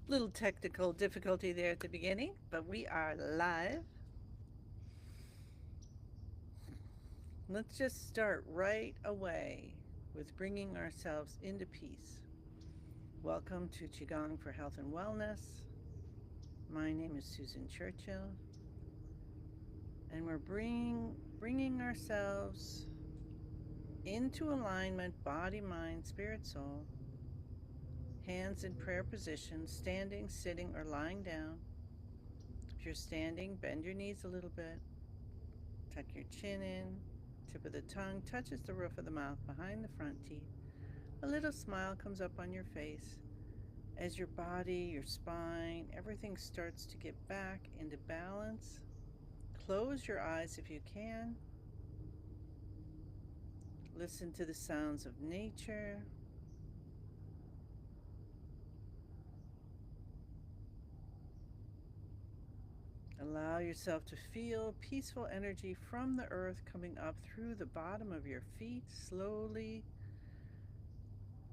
Little technical difficulty there at the beginning, but we are live. Let's just start right away with bringing ourselves into peace. Welcome to Qigong for Health and Wellness. My name is Susan Churchill, and we're bringing ourselves into alignment, body, mind, spirit, soul. Hands in prayer position, standing, sitting, or lying down. If you're standing, bend your knees a little bit. Tuck your chin in. Tip of the tongue touches the roof of the mouth behind the front teeth. A little smile comes up on your face as your body, your spine, everything starts to get back into balance. Close your eyes if you can. Listen to the sounds of nature. Allow yourself to feel peaceful energy from the earth coming up through the bottom of your feet, slowly,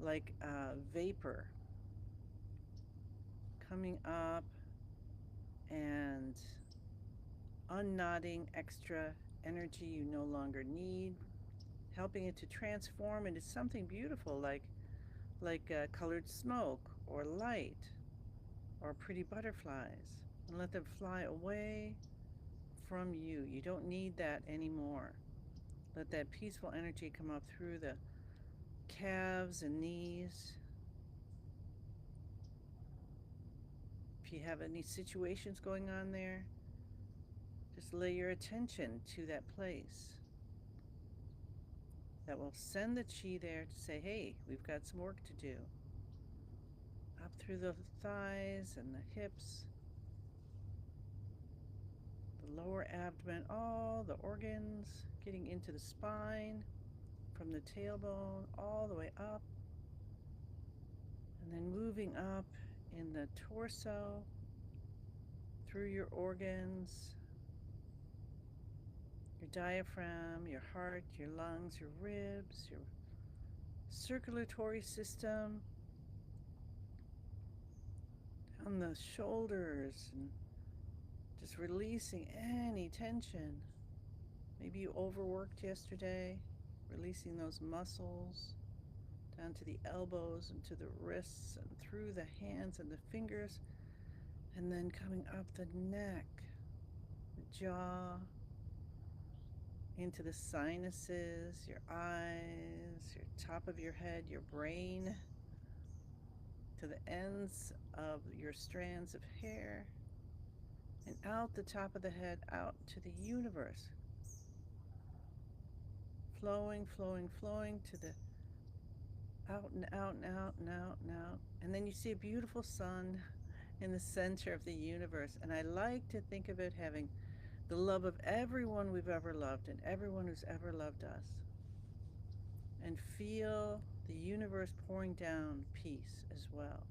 like a vapor, coming up and unknotting extra energy you no longer need, helping it to transform into something beautiful like colored smoke or light or pretty butterflies, and let them fly away from you. You don't need that anymore. Let that peaceful energy come up through the calves and knees. If you have any situations going on there, just lay your attention to that place. That will send the chi there to say, hey, we've got some work to do. Up through the thighs and the hips, the lower abdomen, all the organs, getting into the spine, from the tailbone all the way up, and then moving up in the torso, through your organs, your diaphragm, your heart, your lungs, your ribs, your circulatory system, down the shoulders, and just releasing any tension. Maybe you overworked yesterday, releasing those muscles down to the elbows and to the wrists and through the hands and the fingers, and then coming up the neck, the jaw, into the sinuses, your eyes, your top of your head, your brain, to the ends of your strands of hair, and out the top of the head, out to the universe. Flowing, flowing, flowing to the out and out and out and out and out. And then you see a beautiful sun in the center of the universe. And I like to think of it having the love of everyone we've ever loved and everyone who's ever loved us. And feel the universe pouring down peace as well,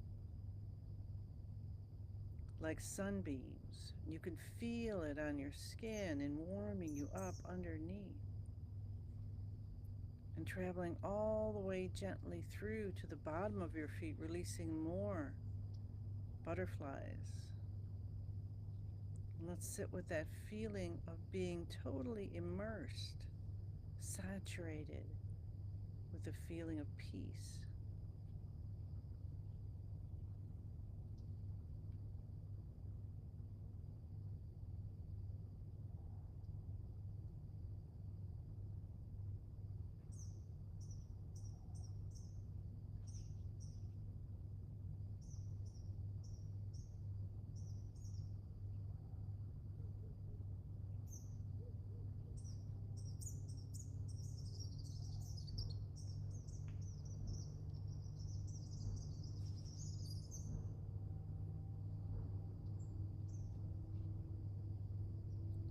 like sunbeams. You can feel it on your skin and warming you up underneath, and traveling all the way gently through to the bottom of your feet, releasing more butterflies. Let's sit with that feeling of being totally immersed, saturated with the feeling of peace.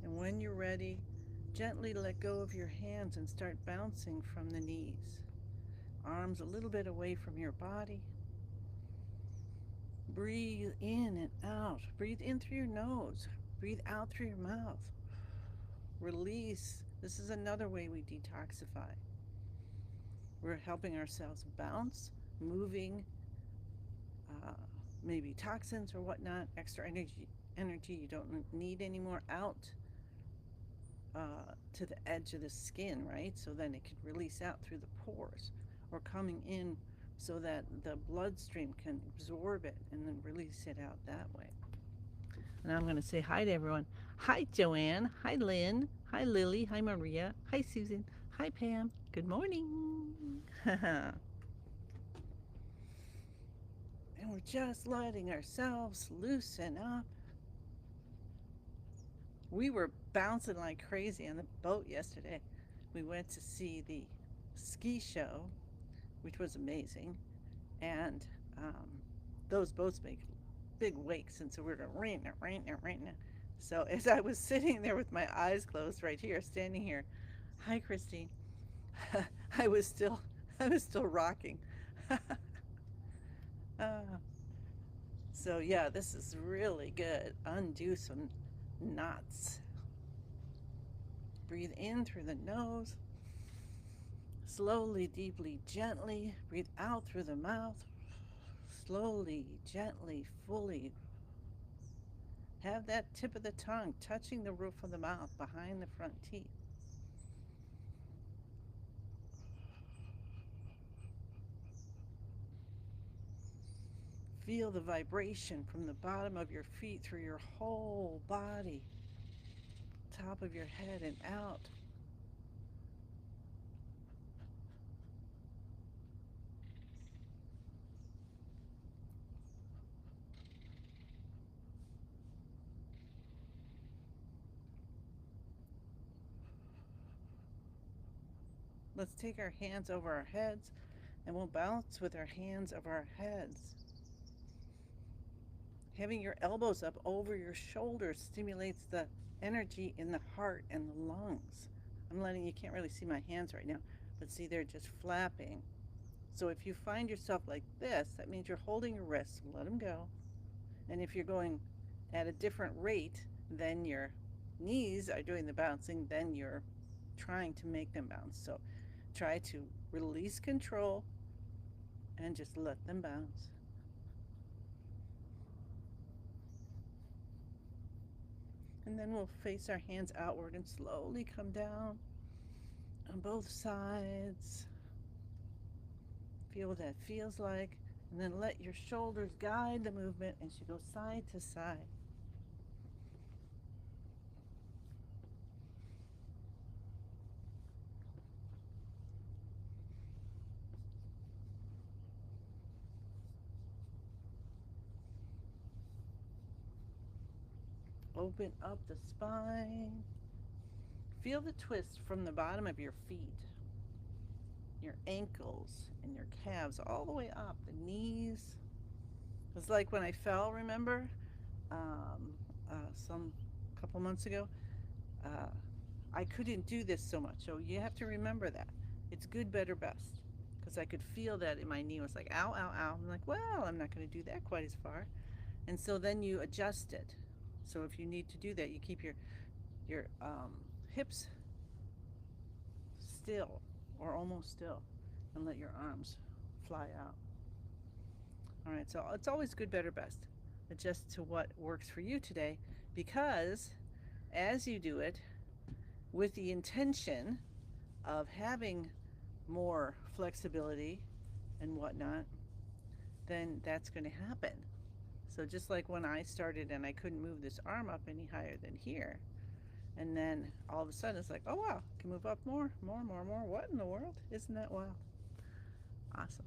And when you're ready, gently let go of your hands and start bouncing from the knees. Arms a little bit away from your body. Breathe in and out. Breathe in through your nose. Breathe out through your mouth. Release. This is another way we detoxify. We're helping ourselves bounce, moving, uh, maybe toxins or whatnot, extra energy you don't need anymore out to the edge of the skin, right? So then it can release out through the pores or coming in so that the bloodstream can absorb it and then release it out that way. And I'm going to say hi to everyone. Hi, Joanne. Hi, Lynn. Hi, Lily. Hi, Maria. Hi, Susan. Hi, Pam. Good morning. And we're just letting ourselves loosen up. We were bouncing like crazy on the boat yesterday. We went to see the ski show, which was amazing. And um, those boats make big wakes, and so we were going rain. So as I was sitting there with my eyes closed right here, standing here, hi Christine, I was still rocking. uh, so yeah, this is really good. Undo some knots. Breathe in through the nose. Slowly, deeply, gently. Breathe out through the mouth. Slowly, gently, fully. Have that tip of the tongue touching the roof of the mouth behind the front teeth. Feel the vibration from the bottom of your feet through your whole body, top of your head and out. Let's take our hands over our heads and we'll bounce with our hands over our heads. Having your elbows up over your shoulders stimulates the energy in the heart and the lungs. You can't really see my hands right now, but see, they're just flapping. So if you find yourself like this, that means you're holding your wrists, let them go. And if you're going at a different rate than your knees are doing the bouncing, then you're trying to make them bounce. So try to release control and just let them bounce. And then we'll face our hands outward and slowly come down on both sides. Feel what that feels like. And then let your shoulders guide the movement as you go side to side. Open up the spine. Feel the twist from the bottom of your feet, your ankles, and your calves all the way up, the knees. It's like when I fell, remember? Some couple months ago. Uh, I couldn't do this so much. So you have to remember that. It's good, better, best. Because I could feel that in my knee. It was like, ow, ow, ow. I'm like, well, I'm not going to do that quite as far. And so then you adjust it. So if you need to do that, you keep your hips still or almost still and let your arms fly out. All right, so it's always good, better, best. Adjust to what works for you today because as you do it with the intention of having more flexibility and whatnot, then that's going to happen. So just like when I started and I couldn't move this arm up any higher than here, and then all of a sudden it's like, oh wow, I can move up more. What in the world? Isn't that wild? Awesome.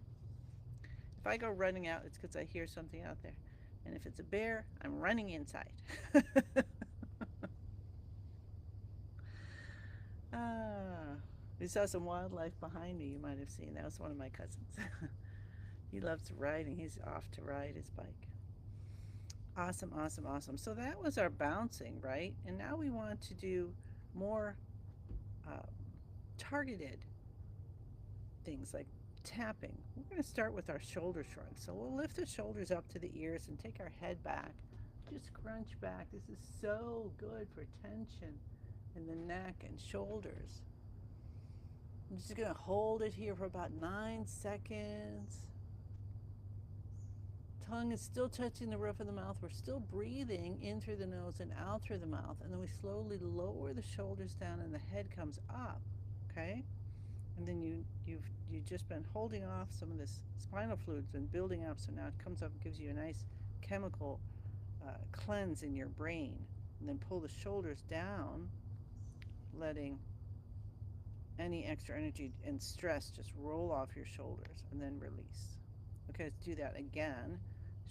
If I go running out, it's because I hear something out there. And if it's a bear, I'm running inside. Ah, we saw some wildlife behind me you might have seen. That was one of my cousins. He loves riding. He's off to ride his bike. Awesome, awesome, awesome. So that was our bouncing, right? And now we want to do more uh, targeted things like tapping. We're going to start with our shoulder shrug. So we'll lift the shoulders up to the ears and take our head back. Just scrunch back. This is so good for tension in the neck and shoulders. I'm just going to hold it here for about 9 seconds. tongue is still touching the roof of the mouth. We're still breathing in through the nose and out through the mouth. And then we slowly lower the shoulders down and the head comes up, okay? And then you've just been holding off some of this spinal fluid's been building up, so now it comes up and gives you a nice chemical cleanse in your brain. And then pull the shoulders down, letting any extra energy and stress just roll off your shoulders, and then release. Okay, let's do that again.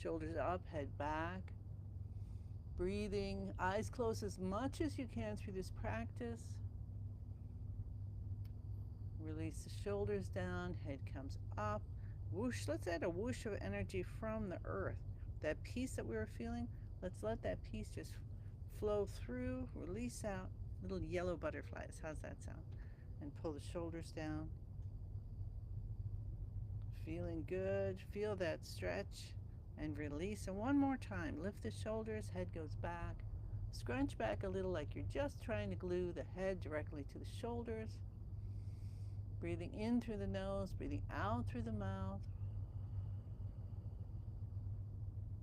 Shoulders up, head back. Breathing, eyes closed as much as you can through this practice. Release the shoulders down, head comes up. Whoosh, let's add a whoosh of energy from the earth. That peace that we were feeling, let's let that peace just flow through, release out. Little yellow butterflies, how's that sound? And pull the shoulders down. Feeling good, feel that stretch and release. And one more time, lift the shoulders, head goes back. Scrunch back a little like you're just trying to glue the head directly to the shoulders. Breathing in through the nose, breathing out through the mouth.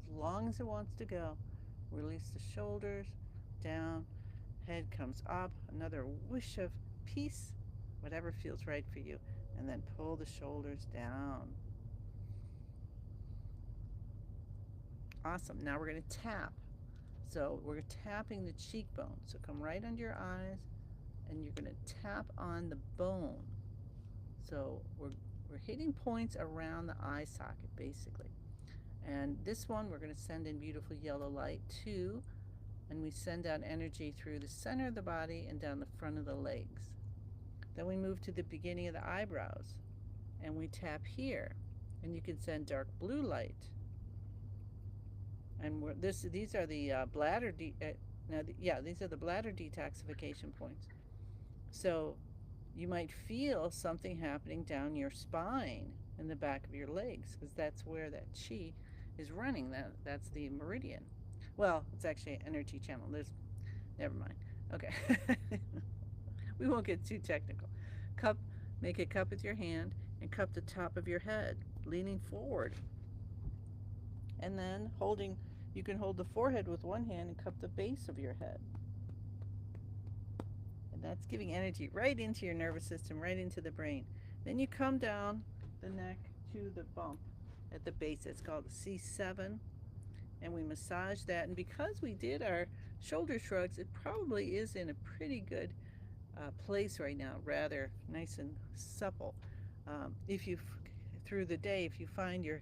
As long as it wants to go. Release the shoulders, down, head comes up. Another whoosh of peace, whatever feels right for you. And then pull the shoulders down. Awesome. Now we're going to tap. So we're tapping the cheekbone. So come right under your eyes, and you're going to tap on the bone. So we're hitting points around the eye socket, basically. And this one we're going to send in beautiful yellow light too. And we send out energy through the center of the body and down the front of the legs. Then we move to the beginning of the eyebrows, and we tap here. And you can send dark blue light. And these are the bladder these are the bladder detoxification points. So you might feel something happening down your spine in the back of your legs, because that's where that chi is running. That's the meridian. Well, it's actually an energy channel. Never mind. Okay. We won't get too technical. Make a cup with your hand and cup the top of your head, leaning forward. And then you can hold the forehead with one hand and cup the base of your head. And that's giving energy right into your nervous system, right into the brain. Then you come down the neck to the bump at the base. It's called C7. And we massage that. And because we did our shoulder shrugs, it probably is in a pretty good place right now, rather nice and supple. Through the day, if you find your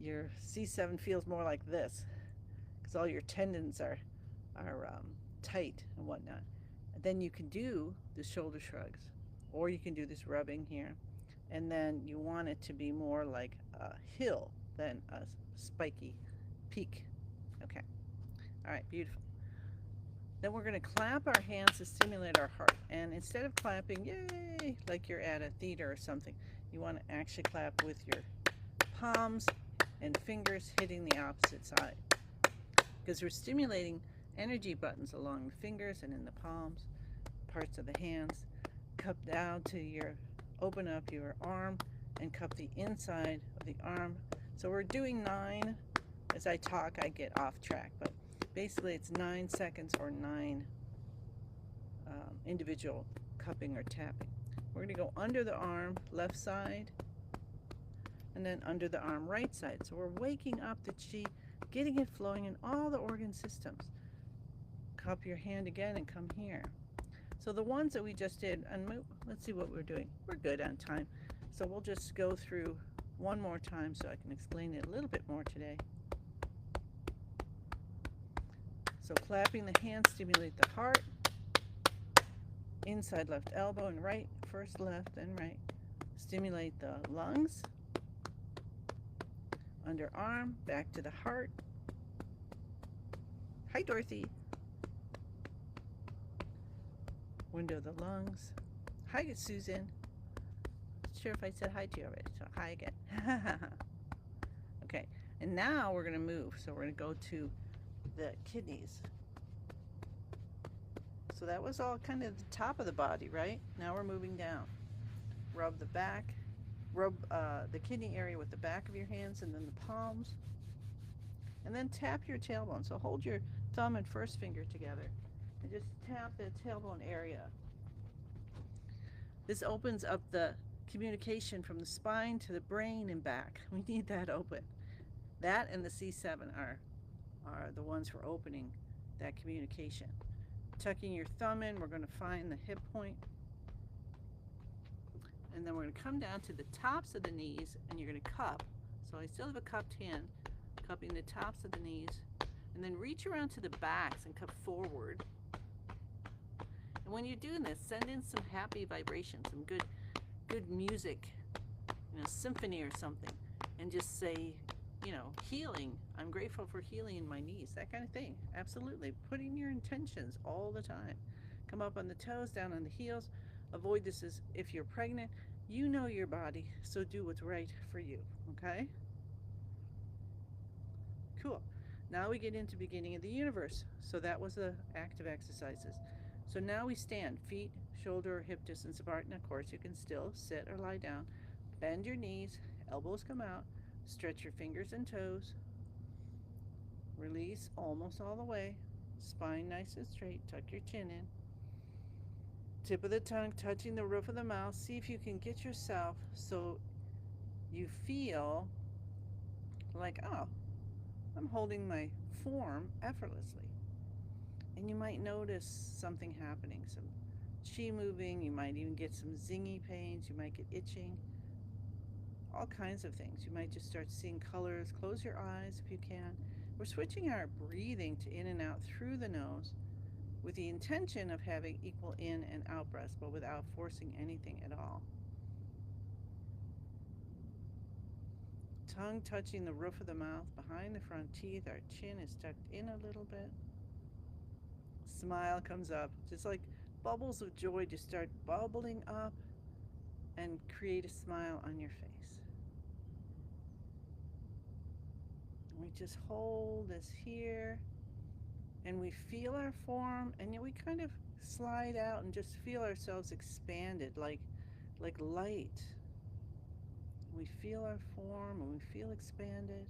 C7 feels more like this, because all your tendons are tight and whatnot, then you can do the shoulder shrugs, or you can do this rubbing here. And then you want it to be more like a hill than a spiky peak. Okay. All right, beautiful. Then we're going to clap our hands to stimulate our heart. And instead of clapping, yay, like you're at a theater or something, you want to actually clap with your palms and fingers hitting the opposite side. Because we're stimulating energy buttons along the fingers and in the palms, parts of the hands. Cup down to open up your arm and cup the inside of the arm. So we're doing 9. As I talk, I get off track, but basically it's 9 seconds or 9 individual cupping or tapping. We're going to go under the arm, left side, and then under the arm, right side. So we're waking up the chi, getting it flowing in all the organ systems. Cup your hand again and come here. So the ones that we just did, and let's see what we're doing. We're good on time. So we'll just go through one more time so I can explain it a little bit more today. So clapping the hands stimulate the heart. Inside left elbow and right, first left and right. Stimulate the lungs. Underarm, back to the heart. Hi, Dorothy. Window of the lungs. Hi, Susan. Not sure if I said hi to you already, so hi again. Okay, and now we're going to move. So we're going to go to the kidneys. So that was all kind of the top of the body, right? Now we're moving down. Rub the back. Rub the kidney area with the back of your hands and then the palms. And then tap your tailbone. So hold your thumb and first finger together and just tap the tailbone area. This opens up the communication from the spine to the brain and back. We need that open. That and the C7 are the ones for opening that communication. Tucking your thumb in, we're going to find the hip point. And then we're going to come down to the tops of the knees, and you're going to cup. So I still have a cupped hand, cupping the tops of the knees. And then reach around to the backs and cup forward. And when you're doing this, send in some happy vibrations, some good music, symphony or something. And just say, healing. I'm grateful for healing in my knees, that kind of thing. Absolutely. Putting your intentions all the time. Come up on the toes, down on the heels. Avoid this as if you're pregnant. You know your body, so do what's right for you, okay? Cool. Now we get into beginning of the universe. So that was the active exercises. So now we stand, feet, shoulder, hip distance apart, and of course you can still sit or lie down. Bend your knees, elbows come out, stretch your fingers and toes. Release almost all the way. Spine nice and straight, tuck your chin in. Tip of the tongue touching the roof of the mouth. See if you can get yourself so you feel like, oh, I'm holding my form effortlessly. And you might notice something happening, some chi moving. You might even get some zingy pains. You might get itching. All kinds of things. You might just start seeing colors. Close your eyes if you can. We're switching our breathing to in and out through the nose with the intention of having equal in and out breaths, but without forcing anything at all. Tongue touching the roof of the mouth, behind the front teeth. Our chin is tucked in a little bit. Smile comes up, just like bubbles of joy just start bubbling up and create a smile on your face. We just hold this here and we feel our form, and then we kind of slide out and just feel ourselves expanded like light. We feel our form and we feel expanded.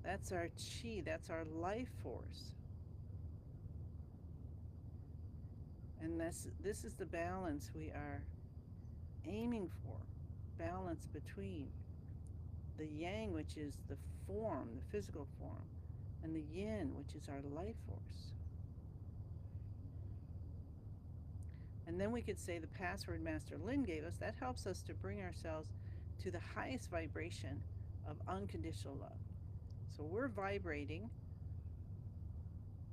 That's our chi, that's our life force. And this is the balance we are aiming for. Balance between the yang, which is the form, the physical form, and the yin, which is our life force. And then we could say the password Master Lin gave us. That helps us to bring ourselves to the highest vibration of unconditional love. So we're vibrating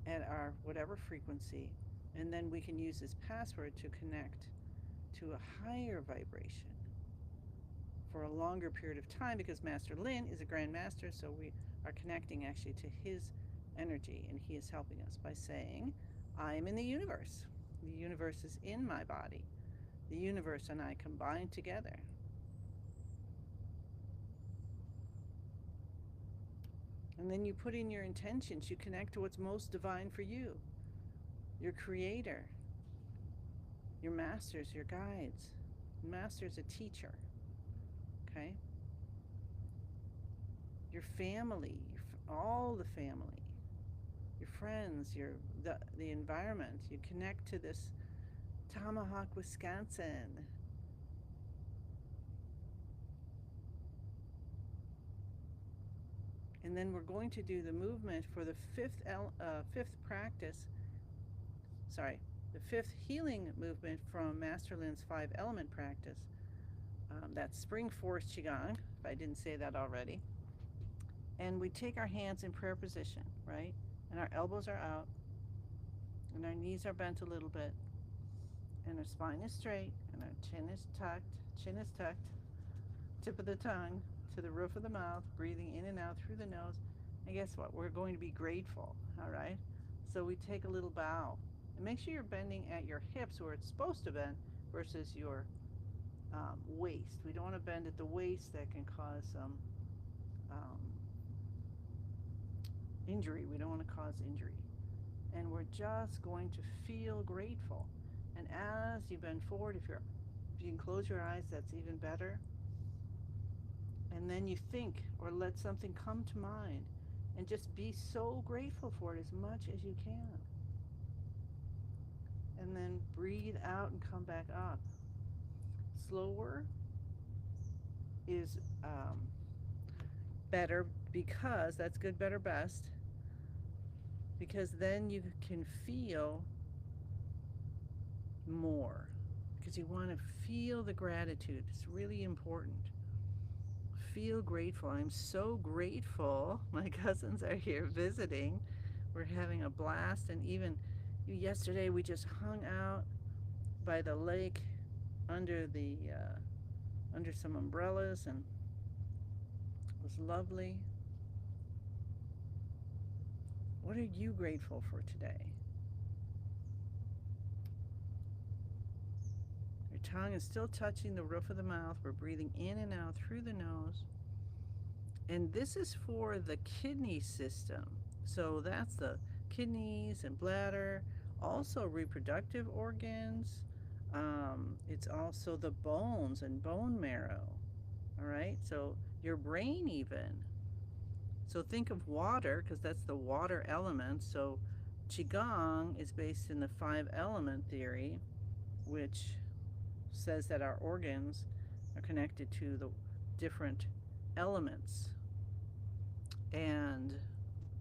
at our whatever frequency, and then we can use this password to connect to a higher vibration for a longer period of time, because Master Lin is a Grand Master, so we are connecting actually to his energy, and he is helping us by saying, I am in the universe. The universe is in my body. The universe and I combine together. And then you put in your intentions. You connect to what's most divine for you. Your creator, your masters, your guides. Master's a teacher, okay? Your family, all the family, your friends, the environment. You connect to this Tomahawk, Wisconsin. And then we're going to do the movement for the fifth practice. Sorry, the fifth healing movement from Master Lin's 5-element practice. That's Spring Force Qigong, if I didn't say that already. And we take our hands in prayer position, right? And our elbows are out, and our knees are bent a little bit, and our spine is straight, and our chin is tucked, tip of the tongue to the roof of the mouth, breathing in and out through the nose. And guess what? We're going to be grateful, all right? So we take a little bow. And make sure you're bending at your hips where it's supposed to bend versus your waist. We don't want to bend at the waist. That can cause some injury. We don't want to cause injury. And we're just going to feel grateful. And as you bend forward, if you can close your eyes, that's even better. And then you think or let something come to mind and just be so grateful for it as much as you can. And then breathe out and come back up. Slower is better, because that's good, better, best, because then you can feel more, because you want to feel the gratitude. It's really important. Feel grateful. I'm so grateful. My cousins are here visiting. We're having a blast. And even yesterday, we just hung out by the lake under under some umbrellas, and it was lovely. What are you grateful for today? Your tongue is still touching the roof of the mouth. We're breathing in and out through the nose. And this is for the kidney system. So that's the kidneys and bladder, also reproductive organs. It's also the bones and bone marrow. All right, so your brain, even. So think of water, because that's the water element. So Qigong is based in the five element theory, which says that our organs are connected to the different elements. And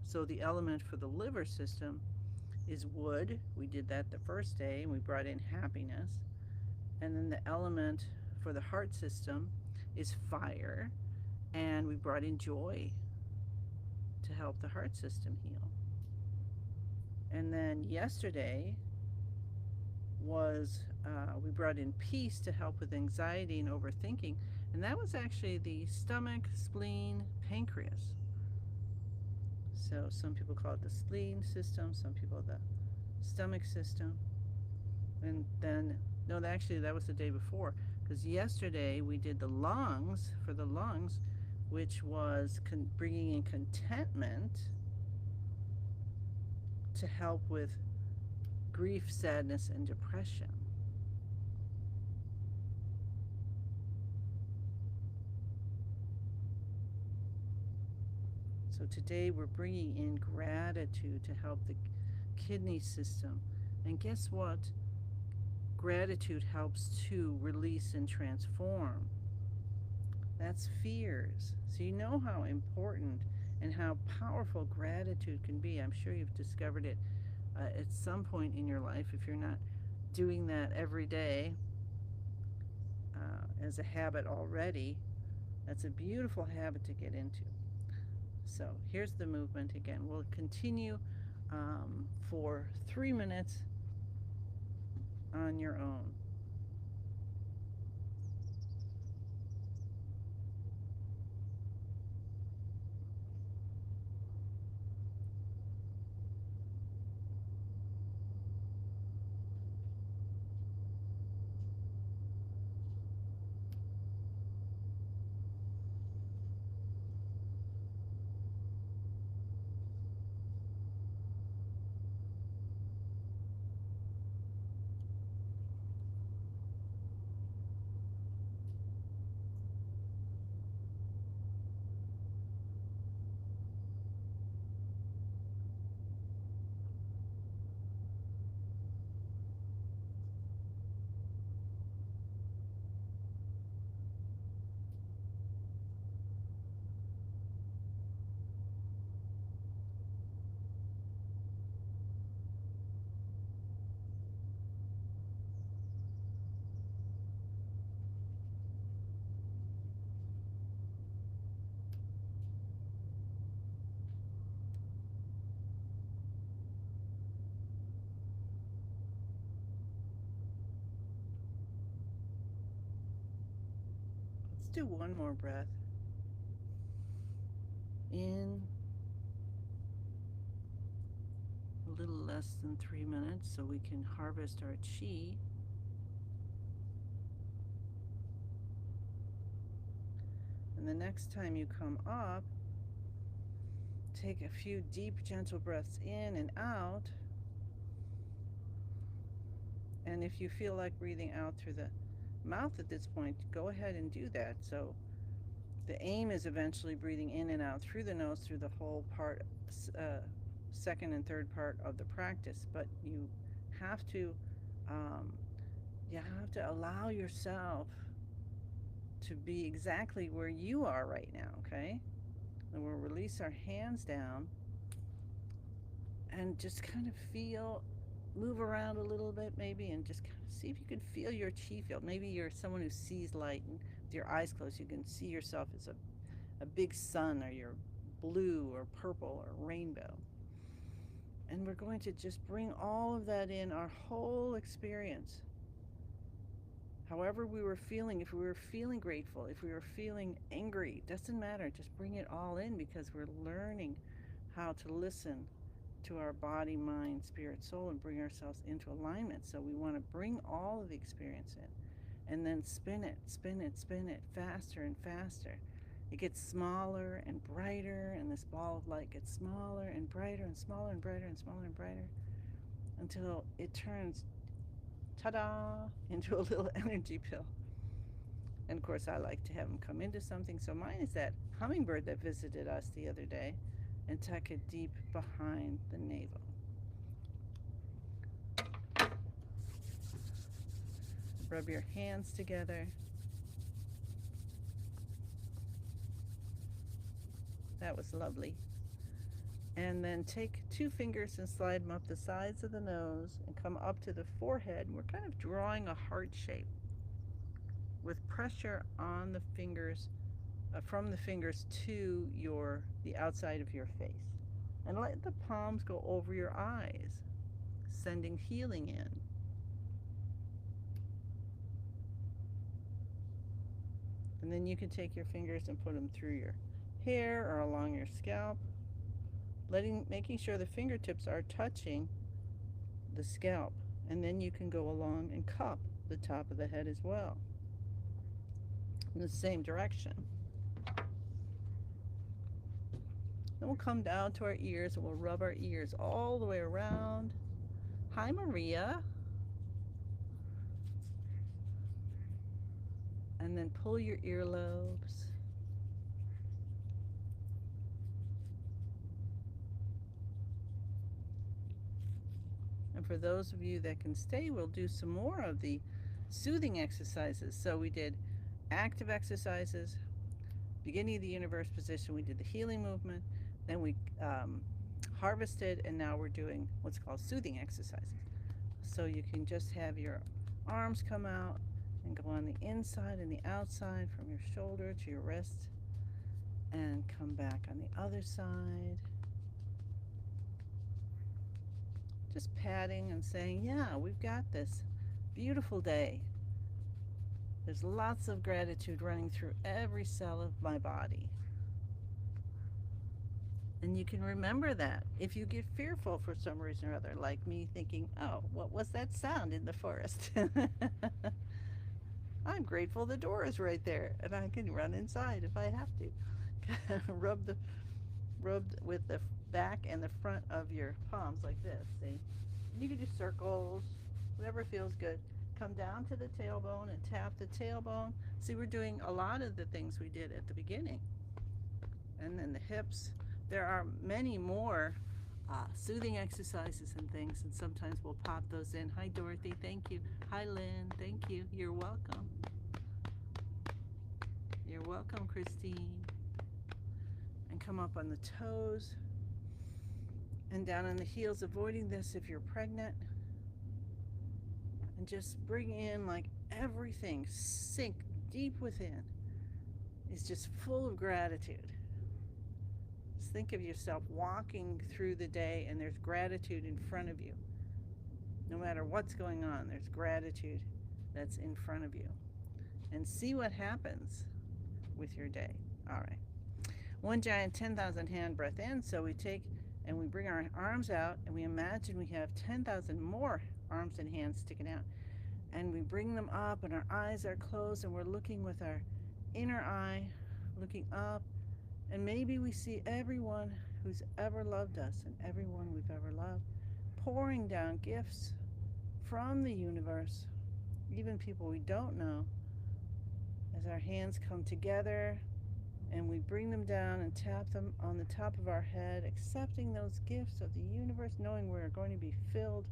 so the element for the liver system is wood. We did that the first day, and we brought in happiness. And then the element for the heart system is fire, and we brought in joy to help the heart system heal. And then yesterday was we brought in peace to help with anxiety and overthinking, and that was actually the stomach, spleen, pancreas. So some people call it the spleen system, some people the stomach system. And then, no, actually that was the day before, because yesterday we did the lungs, for the lungs, which was bringing in contentment to help with grief, sadness, and depression. So today we're bringing in gratitude to help the kidney system. And guess what? Gratitude helps to release and transform. That's fears. So you know how important and how powerful gratitude can be. I'm sure you've discovered it at some point in your life, if you're not doing that every day as a habit already. That's a beautiful habit to get into. So here's the movement again. We'll continue for 3 minutes on your own. Let's do one more breath. In a little less than 3 minutes so we can harvest our chi. And the next time you come up, take a few deep, gentle breaths in and out. And if you feel like breathing out through the mouth at this point, go ahead and do that. So The aim is eventually breathing in and out through the nose through the whole part, second and third part of the practice. But have to, um, you have to allow yourself to be exactly where you are right now, okay? And we'll release our hands down and just kind of feel, move around a little bit maybe, and just kind of see if you can feel your chi field. Maybe you're someone who sees light, and with your eyes closed you can see yourself as a big sun, or you're blue or purple or rainbow. And we're going to just bring all of that in, our whole experience. However we were feeling, if we were feeling grateful, if we were feeling angry, doesn't matter. Just bring it all in, because we're learning how to listen to our body, mind, spirit, soul, and bring ourselves into alignment. So we want to bring all of the experience in, and then spin it, spin it, spin it faster and faster. It gets smaller and brighter, and this ball of light gets smaller and brighter and smaller and brighter and smaller and brighter until it turns, ta-da, into a little energy pill. And of course, I like to have them come into something. So mine is that hummingbird that visited us the other day, and tuck it deep behind the navel. Rub your hands together. That was lovely. And then take 2 fingers and slide them up the sides of the nose and come up to the forehead. And we're kind of drawing a heart shape with pressure on the fingers, from the fingers to the outside of your face. And let the palms go over your eyes, sending healing in. And then you can take your fingers and put them through your hair or along your scalp, making sure the fingertips are touching the scalp. And then you can go along and cup the top of the head as well, in the same direction. Then we'll come down to our ears, and we'll rub our ears all the way around. Hi, Maria. And then pull your earlobes. And for those of you that can stay, we'll do some more of the soothing exercises. So we did active exercises, beginning of the universe position, we did the healing movement, then we harvested, and now we're doing what's called soothing exercises. So you can just have your arms come out and go on the inside and the outside, from your shoulder to your wrist, and come back on the other side. Just patting and saying, yeah, we've got this beautiful day. There's lots of gratitude running through every cell of my body. And you can remember that. If you get fearful for some reason or other, like me thinking, oh, what was that sound in the forest? I'm grateful the door is right there, and I can run inside if I have to. Rub with the back and the front of your palms like this, see? You can do circles, whatever feels good. Come down to the tailbone and tap the tailbone. See, we're doing a lot of the things we did at the beginning. And then the hips. There are many more soothing exercises and things, and sometimes we'll pop those in. Hi, Dorothy. Thank you. Hi, Lynn. Thank you. You're welcome. You're welcome, Christine. And come up on the toes and down on the heels, avoiding this if you're pregnant. And just bring in, like, everything, sink deep within. It's just full of gratitude. Just think of yourself walking through the day, and there's gratitude in front of you. No matter what's going on, there's gratitude that's in front of you. And see what happens with your day. All right. One giant 10,000 hand breath in. So we take and we bring our arms out, and we imagine we have 10,000 more arms and hands sticking out. And we bring them up, and our eyes are closed, and we're looking with our inner eye, looking up. And maybe we see everyone who's ever loved us and everyone we've ever loved, pouring down gifts from the universe, even people we don't know, as our hands come together And we bring them down and tap them on the top of our head, accepting those gifts of the universe, knowing we're going to be filled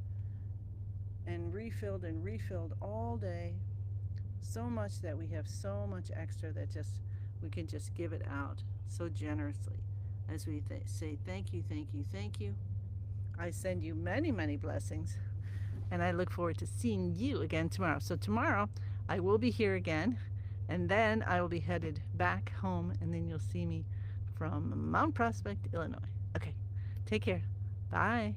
and refilled all day. So much that we have so much extra that we can just give it out so generously as we say thank you, thank you, thank you. I send you many, many blessings, and I look forward to seeing you again tomorrow. So tomorrow I will be here again, and then I will be headed back home, and then you'll see me from Mount Prospect, Illinois. Okay, take care. Bye.